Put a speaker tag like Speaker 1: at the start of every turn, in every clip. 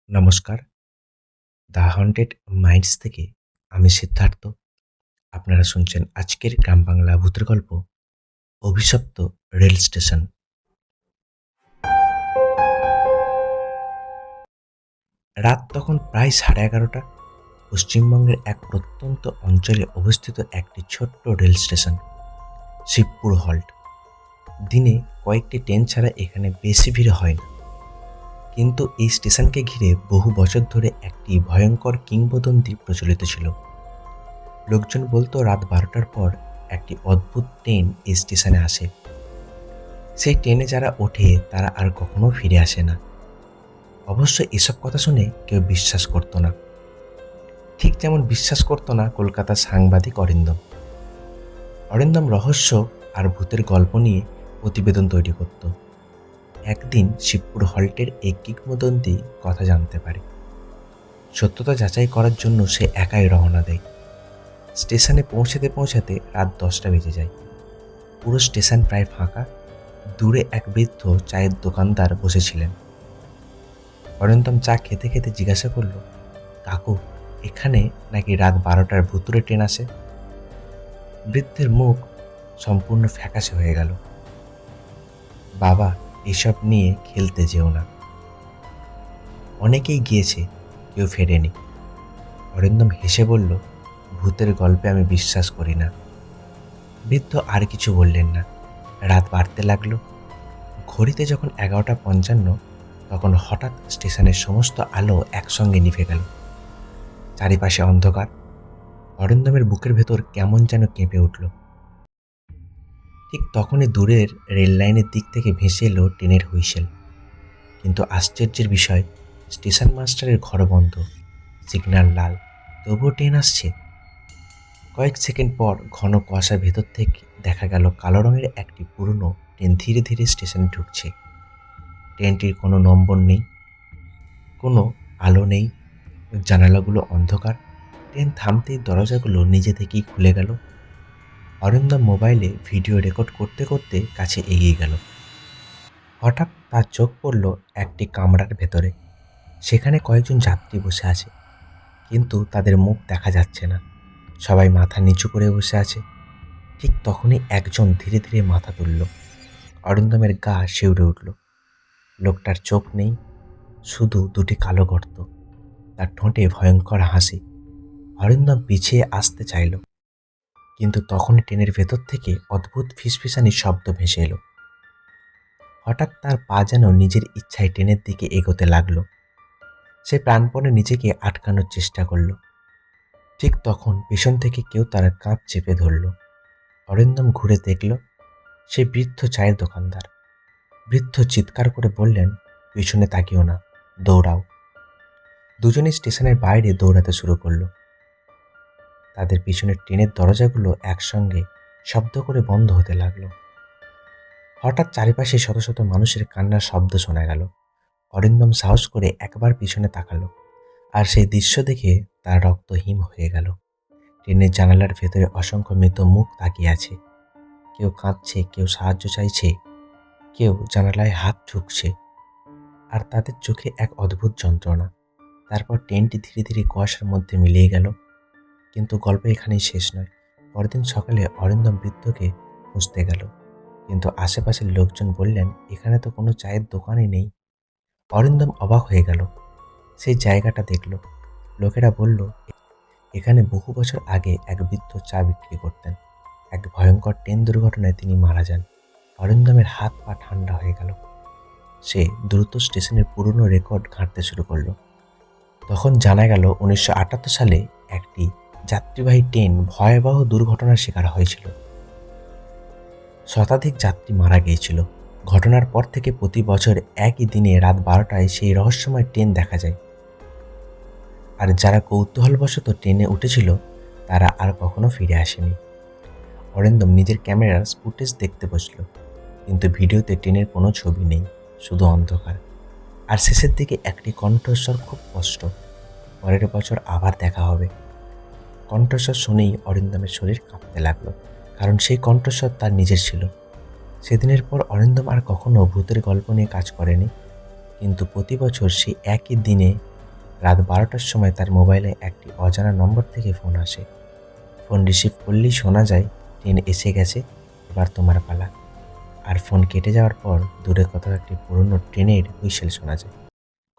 Speaker 1: নমস্কার, the haunted minds থেকে আমি সিদ্ধার্থ। আপনারা শুনছেন আজকের গ্রাম বাংলা ভূতের গল্প অভিশপ্ত রেল স্টেশন। রাত তখন প্রায় 11:30। পশ্চিমবঙ্গের এক প্রত্যন্ত অঞ্চলে অবস্থিত একটি ছোট্ট রেল স্টেশন, শিবপুর হল্ট। দিনে কয়েকটি ট্রেন ছাড়া এখানে বেশি ভিড় হয় না, কিন্তু এই স্টেশনকে ঘিরে বহু বছর ধরে একটি ভয়ঙ্কর কিংবদন্তি প্রচলিত ছিল। লোকজন বলতো রাত 12টার পর একটি অদ্ভুত ট্রেন এই স্টেশনে আসে। সেই ট্রেনে যারা ওঠে তারা আর কখনো ফিরে আসে না। অবশ্য এসব কথা শুনে কেউ বিশ্বাস করতো না, ঠিক যেমন বিশ্বাস করতো না কলকাতার সাংবাদিক অরিন্দম। অরিন্দম রহস্য আর ভূতের গল্প নিয়ে প্রতিবেদন তৈরি করত। একদিন শিবপুর হল্টের এই কিংবদন্তি কথা জানতে পারে। সত্যতা যাচাই করার জন্য সে একাই রওনা দেয়। স্টেশনে পৌঁছাতে পৌঁছাতে রাত 10টা বেজে যায়। পুরো স্টেশন প্রায় ফাঁকা। দূরে এক বৃদ্ধ চায়ের দোকানদার বসেছিলেন। অরিন্দম চা খেতে খেতে জিজ্ঞাসা করল, কাকু, এখানে নাকি রাত 12টার ভুতুড়ে ট্রেন আসে? বৃদ্ধের মুখ সম্পূর্ণ ফ্যাকাশে হয়ে গেল। বাবা, এসব নিয়ে খেলতে যেও না। অনেকেই গিয়েছে, কেউ ফেরেনি। অরিন্দম হেসে বলল, ভূতের গল্পে আমি বিশ্বাস করি না। বৃদ্ধ আর কিছু বললেন না। রাত বাড়তে লাগলো। ঘড়িতে যখন 11:55, তখন হঠাৎ স্টেশনের সমস্ত আলো একসঙ্গে নিভে গেল। চারিপাশে অন্ধকার। অরিন্দমের বুকের ভেতর কেমন যেন কেঁপে উঠল। ঠিক তখনই দূরের রেল লাইনের দিক থেকে ভেসে এলো ট্রেনের হুইসেল। কিন্তু আশ্চর্যের বিষয়, স্টেশন মাস্টারের ঘর বন্ধ, সিগন্যাল লাল, তবুও ট্রেন আসছে। কয়েক সেকেন্ড পর ঘন কুয়াশার ভেতর থেকে দেখা গেল কালো রঙের একটি পুরনো ট্রেন ধীরে ধীরে স্টেশনে ঢুকছে। ট্রেনটির কোনো নম্বর নেই, কোনো আলো নেই, জানালাগুলো অন্ধকার। ট্রেন থামতেই দরজাগুলো নিজে থেকেই খুলে গেল। অরিন্দম মোবাইলে ভিডিও রেকর্ড করতে করতে কাছে এগিয়ে গেল। হঠাৎ তার চোখ পড়ল একটি কামরার ভেতরে। সেখানে কয়েকজন যাত্রী বসে আছে, কিন্তু তাদের মুখ দেখা যাচ্ছে না। সবাই মাথা নিচু করে বসে আছে। ঠিক তখনই একজন ধীরে ধীরে মাথা তুলল। অরিন্দমের গা শিউরে উঠল। লোকটার চোখ নেই, শুধু দুটি কালো গর্ত। তার ঠোঁটে ভয়ঙ্কর হাসি। অরিন্দম পিছিয়ে আসতে চাইল, কিন্তু তখনই ট্রেনের ভেতর থেকে অদ্ভুত ফিসফিসানি শব্দ ভেসে এলো। হঠাৎ তার পা যেন নিজের ইচ্ছায় ট্রেনের দিকে এগোতে লাগলো। সে প্রাণপণে নিজেকে আটকানোর চেষ্টা করলো। ঠিক তখন পেছন থেকে কেউ তার কাঁধ চেপে ধরল। অরিন্দম ঘুরে দেখল, সে বৃদ্ধ চায়ের দোকানদার। বৃদ্ধ চিৎকার করে বললেন, পিছনে তাকিও না, দৌড়াও। দুজনেই স্টেশনের বাইরে দৌড়াতে শুরু করলো। তাদের পিছনের ট্রেনের দরজাগুলো একসঙ্গে শব্দ করে বন্ধ হতে লাগলো। হঠাৎ চারিপাশে শত শত মানুষের কান্নার শব্দ শোনা গেল। অরিন্দম সাহস করে একবার পিছনে তাকালো, আর সেই দৃশ্য দেখে তার রক্ত হিম হয়ে গেল। ট্রেনের জানালার ভেতরে অসংখ্য মৃত মুখ তাকিয়ে আছে। কেউ কাঁদছে, কেউ সাহায্য চাইছে, কেউ জানালায় হাত ঠুকছে, আর তাদের চোখে এক অদ্ভুত যন্ত্রণা। তারপর ট্রেনটি ধীরে ধীরে কুয়াশার মধ্যে মিলিয়ে গেল। কিন্তু গল্প এখানেই শেষ নয়। পরদিন সকালে অরিন্দম বৃদ্ধকে খুঁজতে গেল, কিন্তু আশেপাশের লোকজন বললেন, এখানে তো কোনো চায়ের দোকানই নেই। অরিন্দম অবাক হয়ে গেল। সেই জায়গাটা দেখল। লোকেরা বলল, এখানে বহু বছর আগে এক বৃদ্ধ চা বিক্রি করতেন। এক ভয়ঙ্কর ট্রেন দুর্ঘটনায় তিনি মারা যান। অরিন্দমের হাত পা ঠান্ডা হয়ে গেল। সে দ্রুত স্টেশনের পুরনো রেকর্ড ঘাঁটতে শুরু করলো। তখন জানা গেল 1978 সালে একটি যাত্রীবাহী ট্রেন ভয়াবহ দুর্ঘটনার শিকার হয়েছিল। শতাধিক যাত্রী মারা গিয়েছিল। ঘটনার পর থেকে প্রতি বছর একই দিনে রাত 12টায় সেই রহস্যময় ট্রেন দেখা যায়। আর যারা কৌতূহলবশত ট্রেনে উঠেছিল তারা আর কখনো ফিরে আসেনি। অরিন্দম নিজের ক্যামেরার ফুটেজ দেখতে বসল, কিন্তু ভিডিওতে ট্রেনের কোনো ছবি নেই, শুধু অন্ধকার। আর শেষের দিকে একটি কণ্ঠস্বর খুব স্পষ্ট, পরের বছর আবার দেখা হবে। কণ্ঠস্বর শুনেই অরিন্দমের শরীর কাঁপতে লাগলো, কারণ সেই কণ্ঠস্বর তার নিজের ছিল। সেদিনের পর অরিন্দম আর কখনো ভূতের গল্প নিয়ে কাজ করেনি, কিন্তু প্রতি বছর সেই একই দিনে রাত 12টার সময় তার মোবাইলে একটি অজানা নম্বর থেকে ফোন আসে। ফোন রিসিভ করলেই শোনা যায়, ট্রেন এসে গেছে, এবার তোমার পালা। আর ফোন কেটে যাওয়ার পর দূরে কোথাও একটি পুরনো ট্রেনের হুইসেল শোনা যায়।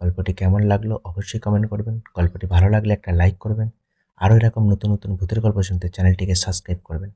Speaker 1: গল্পটি কেমন লাগলো অবশ্যই কমেন্ট করবেন। গল্পটি ভালো লাগলে একটা লাইক করবেন। আরও এরকম নতুন নতুন ভূতের গল্প শুনতে চ্যানেলটিকে সাবস্ক্রাইব করবেন।